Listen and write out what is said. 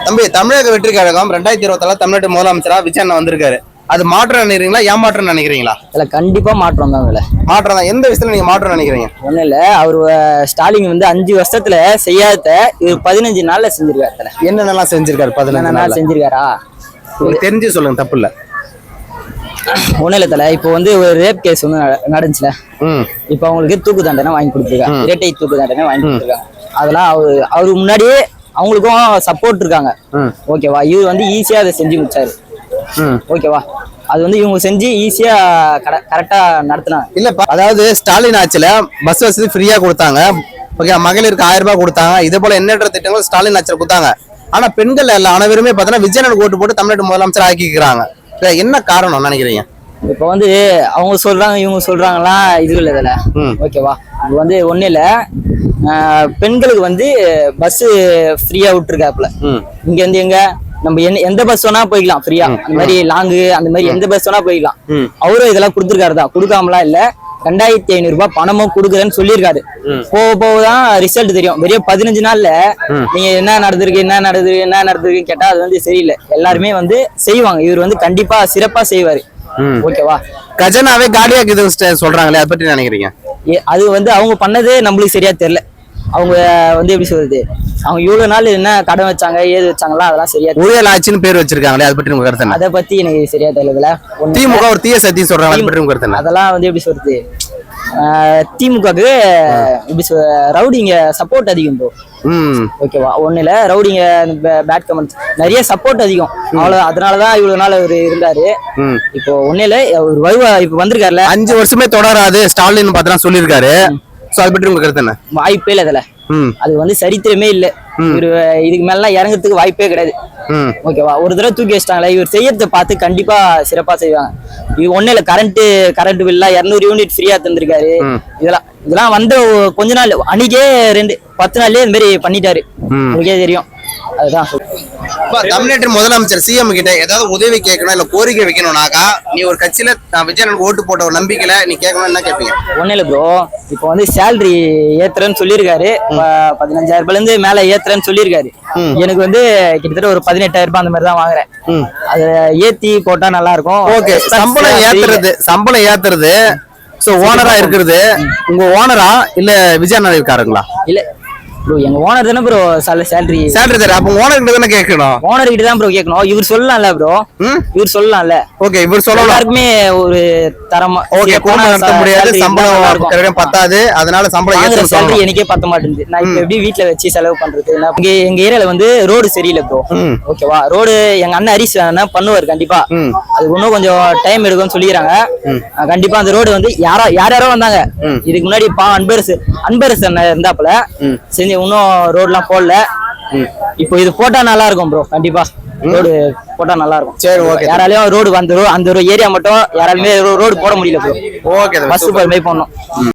தம்பி, தமிழக வெற்றி கழகம் 2024 தமிழ்நாட்டு முதலமைச்சரா விஜயன் வந்திருக்காரு. அது மாற்றம் நினைக்கிறீங்களா, ஏமாற்றம் நினைக்கிறீங்களா? இல்ல, கண்டிப்பா மாற்றம் தான். மாற்றம் தான். எந்த விஷயத்துல நீங்க மாற்றம் நினைக்கிறீங்க? ஒண்ணு இல்ல, அவரு ஸ்டாலின் வந்து 5 வருஷத்துல செய்யாத இவர் 15 நாள்ல செஞ்சிருக்காரு. என்னென்னலாம் செஞ்சிருக்காரு? 15 நாள் செஞ்சிருக்காரா? தெரிஞ்சு சொல்லுங்க, தப்பு இல்ல. ஒண்ணு இல்ல தல, இப்போ வந்து ஒரு ரேப் கேஸ் ஒண்ணு நடந்துச்சுல. இப்ப அவங்களுக்கு தூக்கு தண்டனை வாங்கி கொடுத்துருக்காங்க, இரட்டை தூக்கு தண்டனை வாங்கி கொடுத்துருக்காங்க. அதெல்லாம் அவரு முன்னாடியே அவங்களுக்கும் சப்போர்ட் இருக்காங்க. ஓகேவா? இவர் வந்து ஈஸியா அதை செஞ்சு முடிச்சாரு. ஓகேவா? அது வந்து இவங்க செஞ்சு ஈஸியா கரெக்டா நடத்தினாங்க. இல்ல, அதாவது ஸ்டாலின் ஆட்சியில பஸ் வசதி ஃப்ரீயா கொடுத்தாங்க. ஓகே, மகளிருக்கு 1000 ரூபாய் கொடுத்தாங்க. இதே போல எண்ணற்ற திட்டங்கள் ஸ்டாலின் ஆட்சியில கொடுத்தாங்க. ஆனா பெண்கள் எல்லாம் அனைவருமே பாத்தீங்கன்னா விஜயனுக்கு ஓட்டு போட்டு தமிழ்நாட்டு முதலமைச்சர் ஆக்கிக்கிறாங்க. என்ன காரணம் நினைக்கிறீங்க? இப்ப வந்து அவங்க சொல்றாங்க, இவங்க சொல்றாங்களா, இது இல்ல இதுல. ஓகேவா? இது வந்து ஒண்ணு இல்ல, பெண்களுக்கு வந்து பஸ் ஃப்ரீயா விட்டுருக்காப்புல. இங்க இருந்து எங்க நம்ம எந்த பஸ் வேணா போய்க்கலாம் ஃப்ரீயா. அந்த மாதிரி லாங்கு, அந்த மாதிரி எந்த பஸ் வேணா போய்க்கலாம். அவரும் இதெல்லாம் கொடுத்துருக்காருதான், கொடுக்காமலாம் இல்ல. 2500 ரூபாய் பணமும் கொடுக்குறேன்னு சொல்லியிருக்காரு. போகதான் ரிசல்ட் தெரியும். வெறும் 15 நாள்ல நீங்க என்ன நடந்திருக்குன்னு கேட்டா அது வந்து சரியில்லை. எல்லாருமே வந்து செய்வாங்க. இவர் வந்து கண்டிப்பா சிறப்பா செய்வாரு. ஓகேவா? கஜனாவே காலியா சொல்றாங்களே, அதை பற்றி நினைக்கிறீங்க? அது வந்து அவங்க பண்ணது நம்மளுக்கு சரியா தெரியல. அவங்க வந்து எப்படி சொல்றது, அவங்க இவ்வளவு நாள் என்ன கடன் வச்சாங்க, ஏது வச்சாங்களா, அதெல்லாம் சரியா ஊழல் ஆட்சின்னு பேர் வச்சிருக்காங்களே, அதை பற்றி உங்க கருத்து? அதை பத்தி எனக்கு சரியா தெரியல. திமுக ஒரு தீய சக்தி சொல்றாங்க, அதை பற்றி உங்க கருத்து? அதெல்லாம் வந்து எப்படி சொல்றது, திமுகவுக்கு எப்படி ரவுடிங்க சப்போர்ட் அதிகம் ப்ரோ. ஓகேவா? ஒண்ணு இல்ல, ரவுடிங்க பேட் கமெண்ட்ஸ் நிறைய சப்போர்ட் அதிகம். அவ்வளவு, அதனாலதான் இவ்வளவு நாள் அவர் இருந்தாரு. இப்போ ஒண்ணு இல்ல, ஒரு இப்ப வந்திருக்காருல, 5 வருஷமே தொடராது ஸ்டாலின் பாத்தீங்கன்னா சொல்லியிருக்காரு. அதை பற்றி உங்க கருத்து என்ன? வாய்ப்பே இல்ல அதுல. அது வந்து சரித்திரமே இல்ல. இவரு இதுக்கு மேல இறங்குறதுக்கு வாய்ப்பே கிடையாது. ஓகேவா? ஒரு தடவை தூக்கி வச்சிட்டாங்களே, இவர் செய்யறத பார்த்து கண்டிப்பா சிறப்பா செய்வாங்க. இது ஒண்ணு இல்ல, கரண்ட் பில்லா 200 யூனிட் ஃப்ரீயா தந்திருக்காரு. இதெல்லாம் வந்து கொஞ்ச நாள் அன்னைக்கே 10 நாள்லயே இந்த மாதிரி பண்ணிட்டாரு. உங்களுக்கே தெரியும். அதுதான் தமிழ்நாட்டு முதலமைச்சர் சிஎம் கிட்ட ஏதாவது உதவி கேட்கணும், இல்ல கோரிக்கை வைக்கணும்னாக்கா, நீ ஒரு கட்சியில விஜயனுக்கு ஓட்டு போட்ட ஒரு நம்பிக்கையில நீ கேட்கணும், என்ன கேட்பீங்க? ஒண்ணு இல்ல ப்ரோ, இப்போ வந்து சேலரி ஏத்துறேன்னு சொல்லியிருக்காரு. 15,000 ரூபாய்ல இருந்து மேல ஏத்துறேன்னு சொல்லியிருக்காரு. எனக்கு வந்து கிட்டத்தட்ட ஒரு 18,000 ரூபாய் அந்த மாதிரி தான் வாங்குறேன். அது ஏத்தி போட்டா நல்லா இருக்கும். ஓகே, சம்பளம் ஏத்துறது ஓனரா இருக்கிறது உங்க ஓனரா இல்ல விஜயன் இருக்காருங்களா? இல்ல ப்ரோ, எங்க ஓனர் தானே ப்ரோ சேலரி தர. அப்ப ஓனர் கிட்ட தானே கேட்கணும். ஓனர் கிட்ட தான் ப்ரோ கேட்கணும். இவர் சொல்லலாம்ல ப்ரோ, இவர் சொல்லலாம்ல. ஓகே, இவர் சொல்லலாம். எல்லாருக்குமே ஒரு தரமா. ஓகே, குடும்பம் நடத்த முடியாது, சம்பளம் பத்தாது, அதனால சம்பளம் சேலரி எனக்கே பத்த மாட்டேங்குது. நான் இப்ப எப்படி வீட்டுல வச்சு செலவு பண்றது? எங்க ஏரியால வந்து ரோடு சரியில்லை ப்ரோ. ஓகேவா? ரோடு எங்க அண்ணன் ஹரிஸ் பண்ணுவாரு கண்டிப்பா. அது இன்னும் கொஞ்சம் டைம் எடுக்கும்னு சொல்லிக்கிறாங்க. கண்டிப்பா அந்த ரோடு வந்து யாரோ வந்தாங்க இதுக்கு முன்னாடி. அன்பரசு இருந்தாப்புல செஞ்சு இன்னும் ரோடுலாம் போடல. இப்போ இது போட்டா நல்லா இருக்கும் ப்ரோ. கண்டிப்பா ரோடு போட்டா நல்லா இருக்கும். சரி, ஓகே. யாராலையும் ரோடு அந்த ஏரியா மட்டும் யாராலுமே ரோடு போட முடியல ப்ரோ. ஓகே, பஸ் போய் பண்ணணும்.